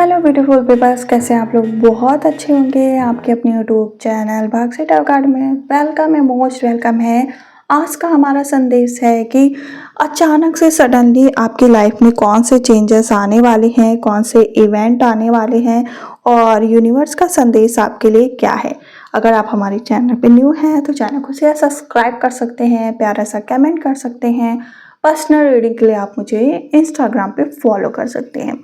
Hello beautiful peoples, कैसे हैं आप लोग। बहुत अच्छे होंगे। आपके अपने YouTube channel Bhagyashree tarot card में वेलकम है, मोस्ट वेलकम है। आज का हमारा संदेश है कि अचानक से सडनली आपकी लाइफ में कौन से चेंजेस आने वाले हैं, कौन से इवेंट आने वाले हैं और यूनिवर्स का संदेश आपके लिए क्या है। अगर आप हमारे चैनल पे न्यू हैं तो चैनल को शेयर सब्सक्राइब कर सकते हैं, प्यारा सा कमेंट कर सकते हैं। पर्सनल रीडिंग के लिए आप मुझे इंस्टाग्राम पे फॉलो कर सकते हैं।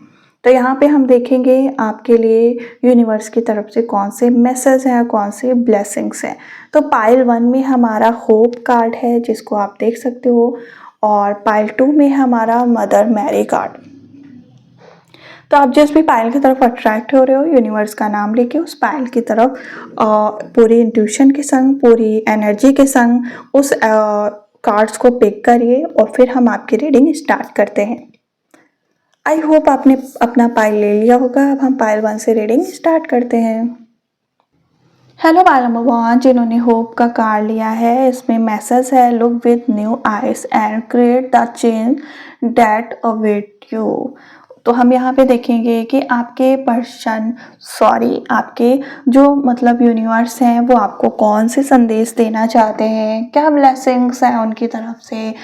तो यहाँ पे हम देखेंगे आपके लिए यूनिवर्स की तरफ से कौन से मैसेज हैं, कौन से ब्लेसिंग्स हैं। तो पाइल 1 में हमारा होप कार्ड है जिसको आप देख सकते हो, और पाइल 2 में हमारा मदर मैरी कार्ड। तो आप जिस भी पाइल की तरफ अट्रैक्ट हो रहे हो, यूनिवर्स का नाम लेके उस पाइल की तरफ पूरी इंट्यूशन के संग, पूरी एनर्जी के संग उस कार्ड्स को पिक करिए और फिर हम आपकी रीडिंग स्टार्ट करते हैं। आई होप आपने अपना पाइल ले लिया होगा। अब हम पाइल 1 से रीडिंग स्टार्ट करते हैं। हेलो पाइल नंबर 1, जिन्होंने होप का कार्ड लिया है, इसमें मैसेज है look with new eyes and create the change that await you. तो हम यहाँ पे देखेंगे कि आपके पर्सन आपके जो मतलब यूनिवर्स हैं वो आपको कौन से संदेश देना चाहते हैं, क्या ब्लेसिंग्स हैं उनकी तरफ से।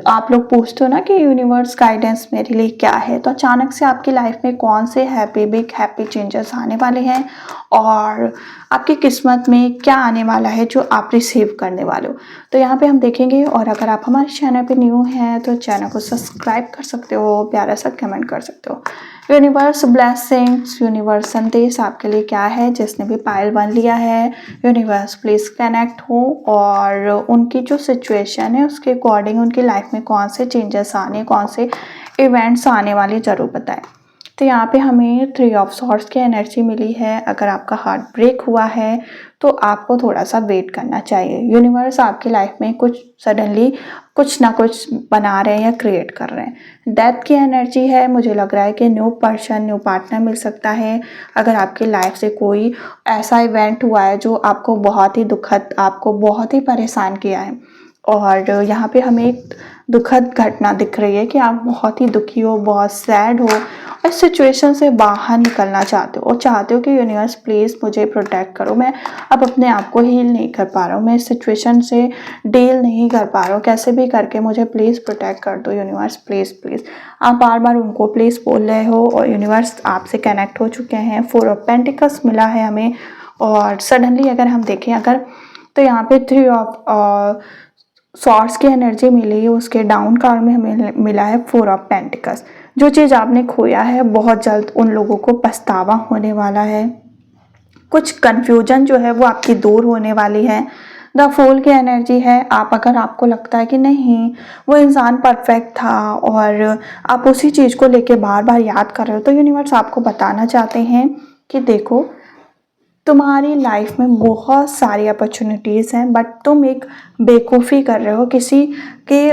आप लोग पूछते हो ना कि यूनिवर्स गाइडेंस मेरे लिए क्या है, तो अचानक से आपकी लाइफ में कौन से बिग हैप्पी चेंजेस आने वाले हैं और आपकी किस्मत में क्या आने वाला है जो आप रिसीव करने वाले हो। तो यहाँ पे हम देखेंगे। और अगर आप हमारे चैनल पे न्यू हैं तो चैनल को सब्सक्राइब कर सकते हो, प्यारा सा कमेंट कर सकते हो। यूनिवर्स ब्लेसिंग्स, यूनिवर्स संदेश आपके लिए क्या है। जिसने भी पाइल 1 लिया है, यूनिवर्स प्लीज कनेक्ट हो और उनकी जो सिचुएशन है उसके अकॉर्डिंग उनकी लाइफ में कौन से चेंजेस आने, कौन से इवेंट्स आने वाले जरूर बताएं। तो यहाँ पे हमें 3 ऑफ सॉर्ड्स की एनर्जी मिली है। अगर आपका हार्ट ब्रेक हुआ है तो आपको थोड़ा सा वेट करना चाहिए। यूनिवर्स आपकी लाइफ में कुछ सडनली कुछ ना कुछ बना रहे हैं या क्रिएट कर रहे हैं। डेथ की एनर्जी है। मुझे लग रहा है कि न्यू पर्सन, न्यू पार्टनर मिल सकता है। अगर आपकी लाइफ से कोई ऐसा इवेंट हुआ है जो आपको बहुत ही दुखद, आपको बहुत ही परेशान किया है, और यहाँ पे हमें एक दुखद घटना दिख रही है कि आप बहुत ही दुखी हो, बहुत सैड हो, इस सिचुएशन से बाहर निकलना चाहते हो और चाहते हो कि यूनिवर्स प्लीज़ मुझे प्रोटेक्ट करो। मैं अब अपने आप को हील नहीं कर पा रहा हूँ, मैं इस सिचुएशन से डील नहीं कर पा रहा हूँ, कैसे भी करके मुझे प्लीज़ प्रोटेक्ट कर दो यूनिवर्स, प्लीज़ प्लीज़। आप बार बार उनको प्लीज़ बोल रहे हो और यूनिवर्स आपसे कनेक्ट हो चुके हैं। 4 ऑफ पेंटिकल्स मिला है हमें। और सडनली अगर हम देखें अगर, तो यहाँ पे 3 ऑफ सॉर्ड्स की एनर्जी मिली है। उसके डाउन कार्ड में हमें मिला है 4 ऑफ पेंटिकल्स। जो चीज़ आपने खोया है बहुत जल्द उन लोगों को पछतावा होने वाला है। कुछ कंफ्यूजन जो है वो आपकी दूर होने वाली है। द फूल की एनर्जी है। आप अगर आपको लगता है कि नहीं वो इंसान परफेक्ट था और आप उसी चीज़ को लेके बार बार याद कर रहे हो, तो यूनिवर्स आपको बताना चाहते हैं कि देखो तुम्हारी लाइफ में बहुत सारी अपॉर्चुनिटीज़ हैं, बट तुम एक बेवकूफ़ी कर रहे हो किसी के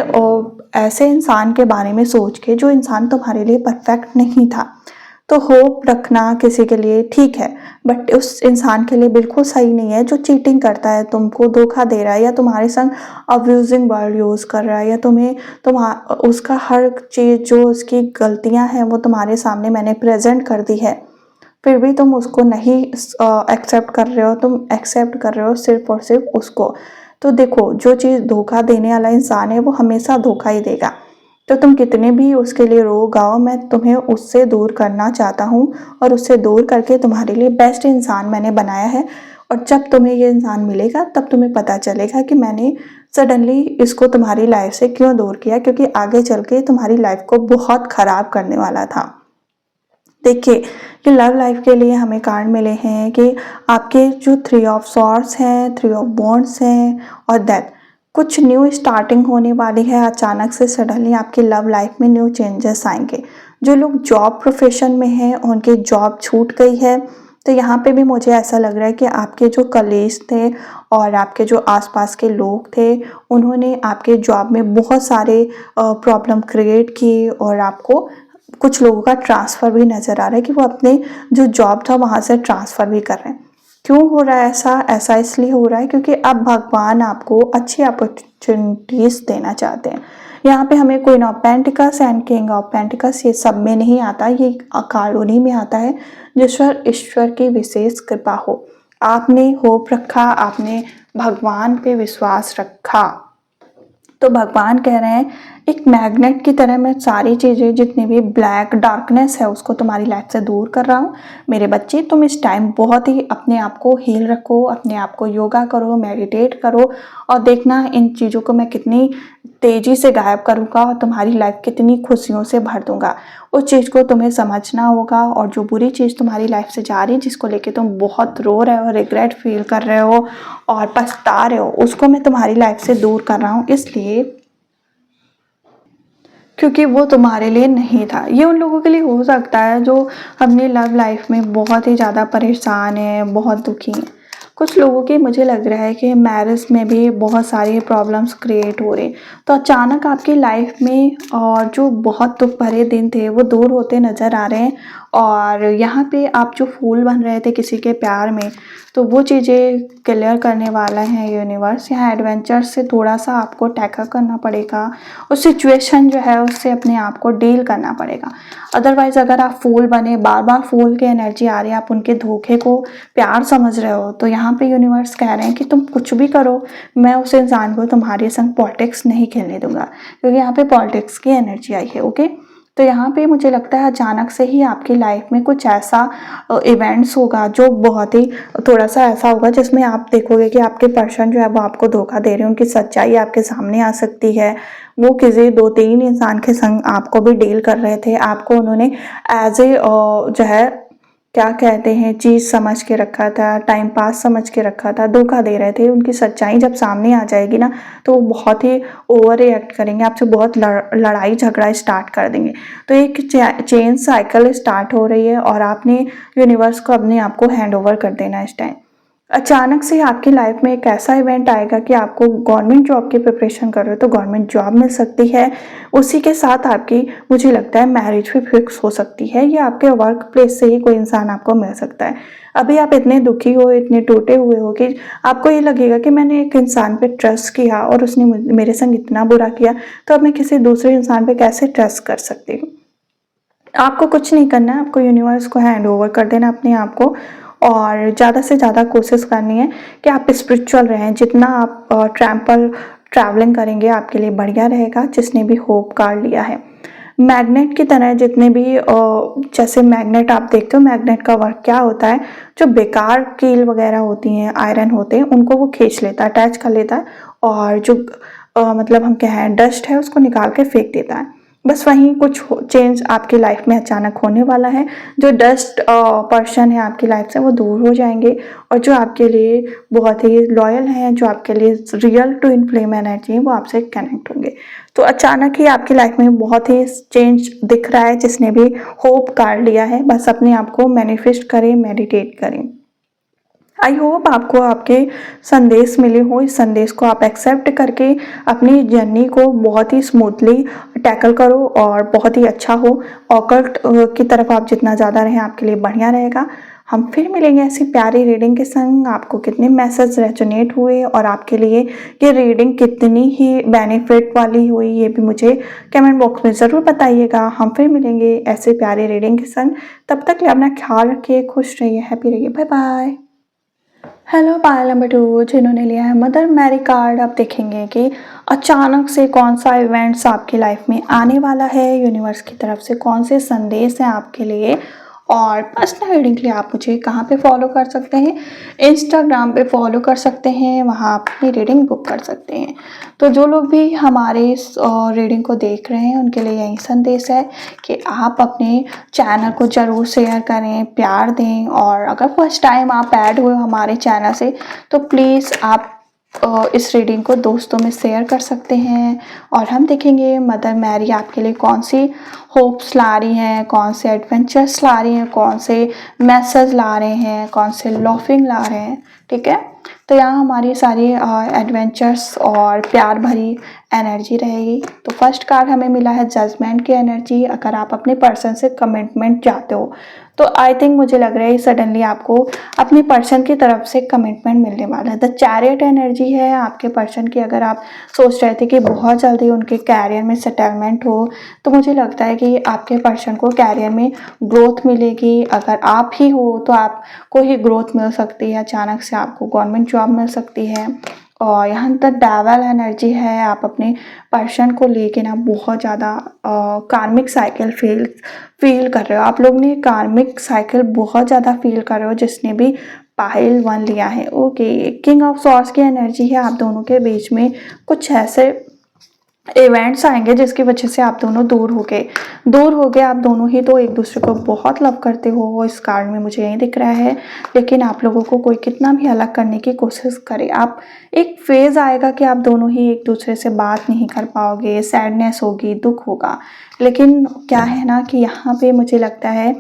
ऐसे इंसान के बारे में सोच के जो इंसान तुम्हारे लिए परफेक्ट नहीं था। तो होप रखना किसी के लिए ठीक है, बट उस इंसान के लिए बिल्कुल सही नहीं है जो चीटिंग करता है, तुमको धोखा दे रहा है या तुम्हारे संग अब्यूजिंग वर्ड यूज़ कर रहा है, या उसका हर चीज़ जो उसकी गलतियां हैं वो तुम्हारे सामने मैंने प्रेजेंट कर दी है, फिर भी तुम उसको नहीं एक्सेप्ट कर रहे हो। तुम एक्सेप्ट कर रहे हो सिर्फ और सिर्फ उसको। तो देखो, जो चीज़ धोखा देने वाला इंसान है वो हमेशा धोखा ही देगा। तो तुम कितने भी उसके लिए रो गाओ, मैं तुम्हें उससे दूर करना चाहता हूँ और उससे दूर करके तुम्हारे लिए बेस्ट इंसान मैंने बनाया है। और जब तुम्हें ये इंसान मिलेगा तब तुम्हें पता चलेगा कि मैंने सडनली इसको तुम्हारी लाइफ से क्यों दूर किया, क्योंकि आगे चल के तुम्हारी लाइफ को बहुत ख़राब करने वाला था। देखिए कि लव लाइफ के लिए हमें कार्ड मिले हैं कि आपके जो 3 ऑफ सॉर्ड्स हैं, 3 ऑफ बॉन्ड्स हैं और डेथ, कुछ न्यू स्टार्टिंग होने वाली है। अचानक से सडनली आपकी लव लाइफ में न्यू चेंजेस आएंगे। जो लोग जॉब प्रोफेशन में हैं उनकी जॉब छूट गई है। तो यहाँ पे भी मुझे ऐसा लग रहा है कि आपके जो कलीग्स थे और आपके जो आसपास के लोग थे उन्होंने आपके जॉब में बहुत सारे प्रॉब्लम क्रिएट की, और आपको कुछ लोगों का ट्रांसफ़र भी नज़र आ रहा है कि वो अपने जो जॉब था वहाँ से ट्रांसफ़र भी कर रहे हैं। क्यों हो रहा है ऐसा इसलिए हो रहा है क्योंकि अब भगवान आपको अच्छी अपॉर्चुनिटीज़ देना चाहते हैं। यहाँ पे हमें queen of pentacles and king of pentacles ये सब में नहीं आता, ये कार्ड उन्हीं में आता है जिस पर ईश्वर की विशेष कृपा हो। आपने होप रखा, आपने भगवान पे विश्वास रखा, तो भगवान कह रहे हैं एक मैग्नेट की तरह मैं सारी चीज़ें जितनी भी ब्लैक डार्कनेस है उसको तुम्हारी लाइफ से दूर कर रहा हूँ। मेरे बच्चे तुम इस टाइम बहुत ही अपने आप को हील रखो, अपने आप को योगा करो, मेडिटेट करो और देखना इन चीज़ों को मैं कितनी तेज़ी से गायब करूँगा और तुम्हारी लाइफ कितनी खुशियों से भर दूंगा। उस चीज़ को तुम्हें समझना होगा और जो बुरी चीज़ तुम्हारी लाइफ से जा रही है जिसको लेके तुम बहुत रो रहे हो, रिग्रेट फील कर रहे हो और पछता रहे हो, उसको मैं तुम्हारी लाइफ से दूर कर रहा हूँ, इसलिए क्योंकि वो तुम्हारे लिए नहीं था। ये उन लोगों के लिए हो सकता है जो अपनी लव लाइफ में बहुत ही ज़्यादा परेशान है, बहुत दुखी हैं। कुछ लोगों की मुझे लग रहा है कि मैरिज में भी बहुत सारी प्रॉब्लम्स क्रिएट हो रही, तो अचानक आपकी लाइफ में और जो बहुत दुख भरे दिन थे वो दूर होते नज़र आ रहे हैं। और यहाँ पे आप जो फूल बन रहे थे किसी के प्यार में, तो वो चीज़ें क्लियर करने वाला है यूनिवर्स। यहाँ एडवेंचर से थोड़ा सा आपको टैकल करना पड़ेगा, उस सिचुएशन जो है उससे अपने आप को डील करना पड़ेगा। अदरवाइज अगर आप फूल बने, बार बार फूल की एनर्जी आ रही है, आप उनके धोखे को प्यार समझ रहे हो, तो यहाँ पे यूनिवर्स कह रहे हैं कि तुम कुछ भी करो, मैं उस इंसान को तुम्हारे संग पॉलिटिक्स नहीं खेलने दूंगा, क्योंकि यहाँ पे पॉलिटिक्स की एनर्जी आई है। ओके, तो यहाँ पे मुझे लगता है अचानक से ही आपकी लाइफ में कुछ ऐसा इवेंट्स होगा जो बहुत ही थोड़ा सा ऐसा होगा जिसमें आप देखोगे कि आपके पर्सन जो है वो आपको धोखा दे रहे हैं, उनकी सच्चाई आपके सामने आ सकती है। वो किसी 2-3 इंसान के संग आपको भी डील कर रहे थे, आपको उन्होंने एज ए जो है क्या कहते हैं चीज़ समझ के रखा था, टाइम पास समझ के रखा था, धोखा दे रहे थे। उनकी सच्चाई जब सामने आ जाएगी ना तो वो बहुत ही ओवर रिएक्ट करेंगे, आपसे बहुत लड़ाई झगड़ा स्टार्ट कर देंगे। तो एक चेन साइकिल स्टार्ट हो रही है और आपने यूनिवर्स को अपने आप को हैंड ओवर कर देना इस टाइम। अचानक से आपकी लाइफ में एक ऐसा इवेंट आएगा कि आपको गवर्नमेंट जॉब की प्रिपरेशन कर रहे हो तो गवर्नमेंट जॉब मिल सकती है। उसी के साथ आपकी मुझे लगता है मैरिज भी फिक्स हो सकती है, या आपके वर्क प्लेस से ही कोई इंसान आपको मिल सकता है। अभी आप इतने दुखी हो, इतने टूटे हुए हो कि आपको ये लगेगा कि मैंने एक इंसान पे ट्रस्ट किया और उसने मेरे संग इतना बुरा किया, तो अब मैं किसी दूसरे इंसान पे कैसे ट्रस्ट कर सकती हूँ। आपको कुछ नहीं करना है, आपको यूनिवर्स को हैंड ओवर कर देना अपने आप को, और ज़्यादा से ज़्यादा कोशिश करनी है कि आप स्पिरिचुअल रहें। जितना आप ट्रैवलिंग करेंगे आपके लिए बढ़िया रहेगा। जिसने भी होप कार्ड लिया है मैग्नेट की तरह, जितने भी जैसे मैग्नेट आप देखते हो, मैग्नेट का वर्क क्या होता है, जो बेकार कील वगैरह होती हैं, आयरन होते हैं, उनको वो खींच लेता है, अटैच कर लेता है, और जो मतलब हम कहें डस्ट है उसको निकाल के फेंक देता है। बस वहीं कुछ चेंज आपकी लाइफ में अचानक होने वाला है। जो डस्ट पर्सन है आपकी लाइफ से वो दूर हो जाएंगे, और जो आपके लिए बहुत ही लॉयल हैं, जो आपके लिए real to in flame energy है, वो आपसे कनेक्ट होंगे। तो अचानक ही आपकी लाइफ में बहुत ही चेंज दिख रहा है। जिसने भी होप कार्ड लिया है बस अपने आप को मैनिफेस्ट करें, मेडिटेट करें। आई होप आपको आपके संदेश मिले हो। इस संदेश को आप एक्सेप्ट करके अपनी जर्नी को बहुत ही स्मूथली टैकल करो और बहुत ही अच्छा हो। ऑकल्ट की तरफ आप जितना ज़्यादा रहें आपके लिए बढ़िया रहेगा। हम फिर मिलेंगे ऐसी प्यारी रीडिंग के संग। आपको कितने मैसेज रेजोनेट हुए और आपके लिए ये रीडिंग कितनी ही बेनिफिट वाली हुई ये भी मुझे कमेंट बॉक्स में ज़रूर बताइएगा। हम फिर मिलेंगे ऐसे प्यारी रीडिंग के संग। तब तक अपना ख्याल रखिए, खुश रहिए, हैप्पी रहिए। Bye bye. Hello Payal number 2 जिन्होंने लिया है मदर मैरी कार्ड, आप देखेंगे कि अचानक से कौन सा इवेंट्स आपकी लाइफ में आने वाला है, यूनिवर्स की तरफ से कौन से संदेश हैं आपके लिए। और पर्सनल रीडिंग के लिए आप मुझे कहाँ पे फॉलो कर सकते हैं, इंस्टाग्राम पे फॉलो कर सकते हैं, वहाँ अपनी रीडिंग बुक कर सकते हैं। तो जो लोग भी हमारे इस रीडिंग को देख रहे हैं उनके लिए यही संदेश है कि आप अपने चैनल को ज़रूर शेयर करें, प्यार दें, और अगर फर्स्ट टाइम आप ऐड हुए हो हमारे चैनल से तो प्लीज़ आप इस रीडिंग को दोस्तों में शेयर कर सकते हैं। और हम देखेंगे मदर मैरी आपके लिए कौन सी होप्स ला रही हैं, कौन से एडवेंचर्स ला रही हैं, कौन से मैसेज ला रहे हैं, कौन से लॉफिंग ला रहे हैं। ठीक है, तो यहाँ हमारी सारी एडवेंचर्स और प्यार भरी एनर्जी रहेगी। तो फर्स्ट कार्ड हमें मिला है जजमेंट की एनर्जी। अगर आप अपने पर्सन से कमिटमेंट चाहते हो तो आई थिंक मुझे लग रहा है सडनली आपको अपने पर्सन की तरफ से कमिटमेंट मिलने वाला है। द चैरियट एनर्जी है आपके पर्सन की। अगर आप सोच रहे थे कि बहुत जल्दी उनके कैरियर में सेटलमेंट हो, तो मुझे लगता है कि आपके पर्सन को कैरियर में ग्रोथ मिलेगी। अगर आप ही हो तो आपको ही ग्रोथ मिल सकती है, अचानक से आपको गवर्नमेंट जॉब मिल सकती है। और यहाँ तक डेवल एनर्जी है, आप अपने पर्सन को लेके ना बहुत ज़्यादा कार्मिक साइकिल फील कर रहे हो। आप लोग ने कार्मिक साइकिल बहुत ज़्यादा फील कर रहे हो जिसने भी पाइल 1 लिया है। ओके, किंग ऑफ सॉर्ड्स की एनर्जी है। आप दोनों के बीच में कुछ ऐसे इवेंट्स आएंगे जिसकी वजह से आप दोनों दूर हो गए। आप दोनों ही तो एक दूसरे को बहुत लव करते हो, इस कार्ड में मुझे यही दिख रहा है। लेकिन आप लोगों को कोई कितना भी अलग करने की कोशिश करे, आप एक फेज आएगा कि आप दोनों ही एक दूसरे से बात नहीं कर पाओगे, सैडनेस होगी, दुख होगा। लेकिन क्या है ना कि यहाँ पे मुझे लगता है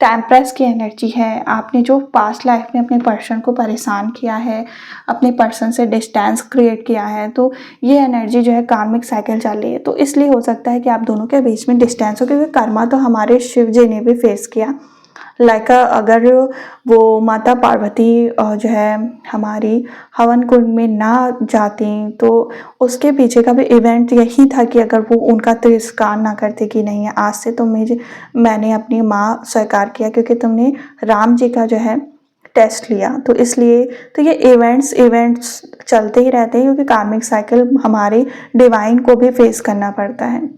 टेम्परेस की एनर्जी है। आपने जो पास्ट लाइफ में अपने पर्सन को परेशान किया है, अपने पर्सन से डिस्टेंस क्रिएट किया है, तो ये एनर्जी जो है कार्मिक साइकिल चल रही है। तो इसलिए हो सकता है कि आप दोनों के बीच में डिस्टेंस हो, क्योंकि कर्मा तो हमारे शिव जी ने भी फेस किया। लाइक अगर वो माता पार्वती जो है हमारी हवन कुंड में ना जाती, तो उसके पीछे का भी इवेंट यही था कि अगर वो उनका तिरस्कार ना करते कि नहीं आज से तो मैंने अपनी माँ स्वीकार किया, क्योंकि तुमने राम जी का जो है टेस्ट लिया। तो इसलिए तो ये इवेंट्स चलते ही रहते हैं, क्योंकि कार्मिक साइकिल हमारे डिवाइन को भी फेस करना पड़ता है।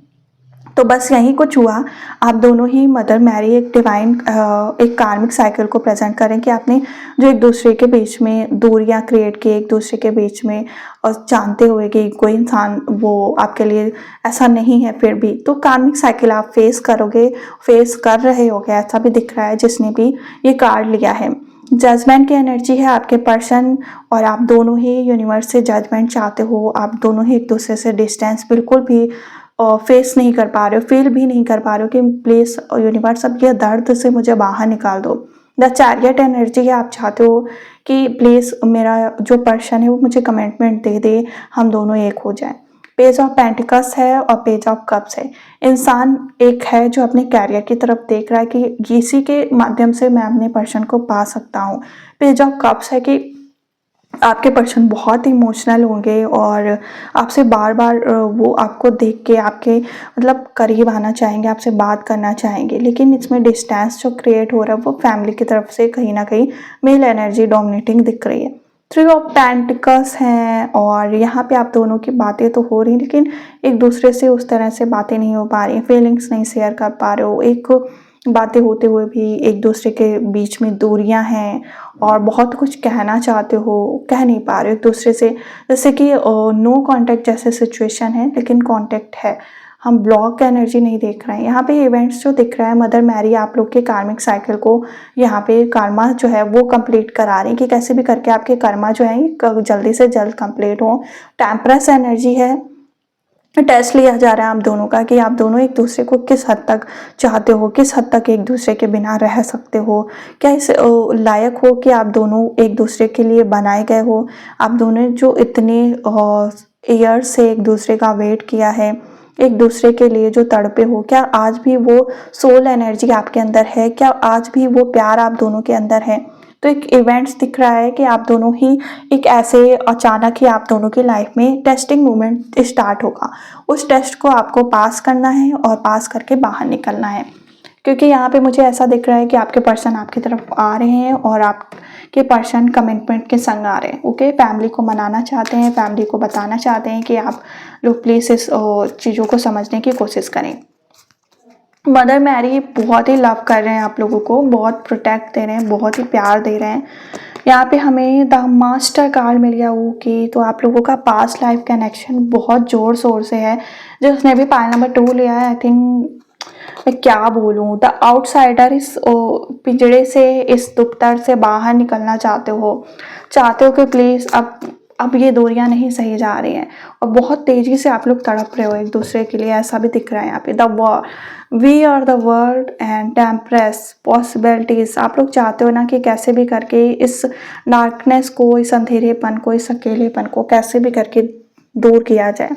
तो बस यही कुछ हुआ। आप दोनों ही मदर मैरी एक कार्मिक साइकिल को प्रेजेंट करें कि आपने जो एक दूसरे के बीच में दूरियां क्रिएट की, एक दूसरे के बीच में, और जानते हुए कि कोई इंसान वो आपके लिए ऐसा नहीं है, फिर भी तो कार्मिक साइकिल आप फेस कर रहे होगे, ऐसा भी दिख रहा है जिसने भी ये कार्ड लिया है। जजमेंट की एनर्जी है आपके पर्सन और आप दोनों ही यूनिवर्स से जजमेंट चाहते हो। आप दोनों ही एक दूसरे से डिस्टेंस बिल्कुल भी फेस नहीं कर पा रहे हो, फील भी नहीं कर पा रहे हो कि प्लीज यूनिवर्स अब ये दर्द से मुझे बाहर निकाल दो। द चैरियट एनर्जी है, आप चाहते हो कि प्लीज मेरा जो पर्सन है वो मुझे कमिटमेंट दे दे, हम दोनों एक हो जाए। पेज ऑफ पेंटिकल्स है और पेज ऑफ कप्स है। इंसान एक है जो अपने कैरियर की तरफ देख रहा है कि इसी के माध्यम से मैं अपने पर्सन को पा सकता हूँ। पेज ऑफ कप्स है कि आपके पर्सन बहुत इमोशनल होंगे और आपसे बार बार वो आपको देख के आपके मतलब करीब आना चाहेंगे, आपसे बात करना चाहेंगे। लेकिन इसमें डिस्टेंस जो क्रिएट हो रहा है वो फैमिली की तरफ से कहीं ना कहीं मेल एनर्जी डोमिनेटिंग दिख रही है। 3 ऑफ पेंटिकल्स हैं और यहाँ पे आप दोनों की बातें तो हो रही, लेकिन एक दूसरे से उस तरह से बातें नहीं हो पा रही, फीलिंग्स नहीं शेयर कर पा रहे हो। एक बातें होते हुए भी एक दूसरे के बीच में दूरियां हैं और बहुत कुछ कहना चाहते हो, कह नहीं पा रहे हो एक दूसरे से। जैसे कि नो कांटेक्ट जैसे सिचुएशन है, लेकिन कांटेक्ट है, हम ब्लॉक एनर्जी नहीं देख रहे हैं। यहाँ पे इवेंट्स जो दिख रहा है मदर मैरी आप लोग के कार्मिक साइकिल को यहाँ पे कर्मा जो है वो कंप्लीट करा रही है कि कैसे भी करके आपके कर्मा जो है जल्दी से जल्द कंप्लीट हो। टेम्परस एनर्जी है, टेस्ट लिया जा रहा है आप दोनों का कि आप दोनों एक दूसरे को किस हद तक चाहते हो, किस हद तक एक दूसरे के बिना रह सकते हो, क्या इस लायक हो कि आप दोनों एक दूसरे के लिए बनाए गए हो। आप दोनों जो इतने ईयर्स से एक दूसरे का वेट किया है, एक दूसरे के लिए जो तड़पे हो, क्या आज भी वो सोल एनर्जी आपके अंदर है, क्या आज भी वो प्यार आप दोनों के अंदर है। तो एक इवेंट्स दिख रहा है कि आप दोनों ही एक ऐसे अचानक ही आप दोनों की लाइफ में टेस्टिंग मोमेंट स्टार्ट होगा। उस टेस्ट को आपको पास करना है और पास करके बाहर निकलना है, क्योंकि यहाँ पे मुझे ऐसा दिख रहा है कि आपके पर्सन आपकी तरफ आ रहे हैं और आपके पर्सन कमिटमेंट के संग आ रहे हैं। ओके, फैमिली को मनाना चाहते हैं, फैमिली को बताना चाहते हैं कि आप लोग प्लीज़ इस चीज़ों को समझने की कोशिश करें। मदर मैरी बहुत ही लव कर रहे हैं आप लोगों को, बहुत प्रोटेक्ट दे रहे हैं, बहुत ही प्यार दे रहे हैं। यहाँ पे हमें द मास्टर कार्ड मिल गया वो कि तो आप लोगों का पास्ट लाइफ कनेक्शन बहुत ज़ोर शोर से है। जिसने भी पाइल नंबर 2 लिया है, आई थिंक मैं क्या बोलूँ, द आउटसाइडर इस पिंजड़े से, इस दुख दर्द से बाहर निकलना चाहते हो कि प्लीज़ अब ये दूरियां नहीं सही जा रही हैं और बहुत तेजी से आप लोग तड़प रहे हो एक दूसरे के लिए, ऐसा भी दिख रहा है यहाँ पे। We are the world and tempers possibilities. आप लोग चाहते हो ना कि कैसे भी करके इस डार्कनेस को, इस अंधेरेपन को, इस अकेलेपन को कैसे भी करके दूर किया जाए।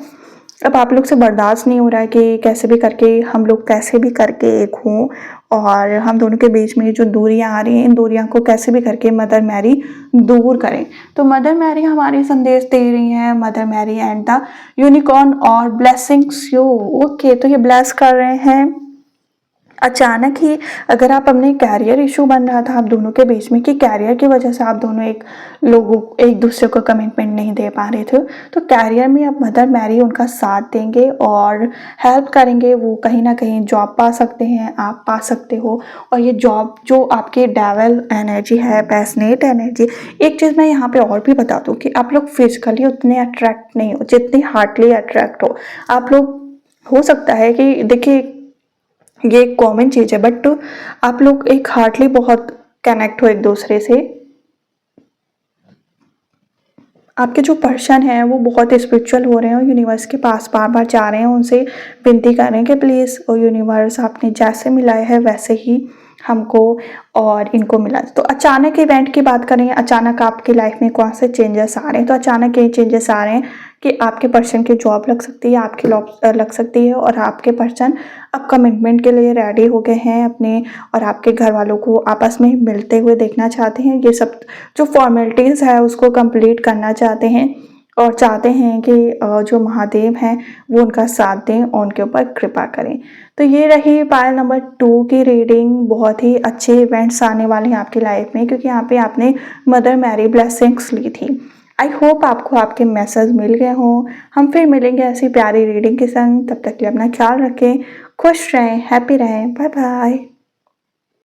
अब आप लोग से बर्दाश्त नहीं हो रहा है कि कैसे भी करके हम लोग कैसे भी करके एक हों और हम दोनों के बीच में जो दूरियां आ रही हैं इन दूरियां को कैसे भी करके मदर मैरी दूर करें। तो मदर मैरी हमारे संदेश दे रही हैं, Mother Mary and the unicorn और ब्लेसिंग्स यू। ओके, तो ये ब्लेस कर रहे हैं अचानक ही। अगर आप अपने कैरियर इशू बन रहा था आप दोनों के बीच में कि कैरियर की वजह से आप दोनों एक दूसरे को कमिटमेंट नहीं दे पा रहे थे, तो कैरियर में अब मदर मैरी उनका साथ देंगे और हेल्प करेंगे। वो कहीं ना कहीं जॉब पा सकते हैं, आप पा सकते हो। और ये जॉब जो आपकी डेवल एनर्जी है, पैशनेट एनर्जी। एक चीज़ मैं यहाँ पे और भी बता दूँ कि आप लोग फिजिकली उतने अट्रैक्ट नहीं हो जितनी हार्टली अट्रैक्ट हो आप लोग। हो सकता है कि देखिए ये एक कॉमन चीज़ है, बट आप लोग एक हार्टली बहुत कनेक्ट हो एक दूसरे से। आपके जो पर्सन हैं वो बहुत स्पिरिचुअल हो रहे हैं और यूनिवर्स के पास बार बार जा रहे हैं, उनसे विनती कर रहे हैं कि प्लीज़ और यूनिवर्स आपने जैसे मिलाया है वैसे ही हमको और इनको मिला। तो अचानक इवेंट की बात करें, अचानक आपकी लाइफ में कौन से चेंजेस आ रहे हैं, तो अचानक ये चेंजेस आ रहे हैं कि आपके पर्सन की जॉब लग सकती है, आपकी लग सकती है और आपके पर्सन अब कमिटमेंट के लिए रेडी हो गए हैं अपने, और आपके घर वालों को आपस में मिलते हुए देखना चाहते हैं। ये सब जो फॉर्मेलिटीज़ है उसको कंप्लीट करना चाहते हैं और चाहते हैं कि जो महादेव हैं वो उनका साथ दें और उनके ऊपर कृपा करें। तो ये रही पायल नंबर 2 की रीडिंग। बहुत ही अच्छे इवेंट्स आने वाले हैं आपकी लाइफ में क्योंकि यहाँ पे आपने मदर मैरी ब्लेसिंग्स ली थी। आई होप आपको आपके मैसेज मिल गए हों। हम फिर मिलेंगे ऐसी प्यारी रीडिंग के संग। तब तक के लिए अपना ख्याल रखें, खुश रहें, हैप्पी रहें। Bye bye.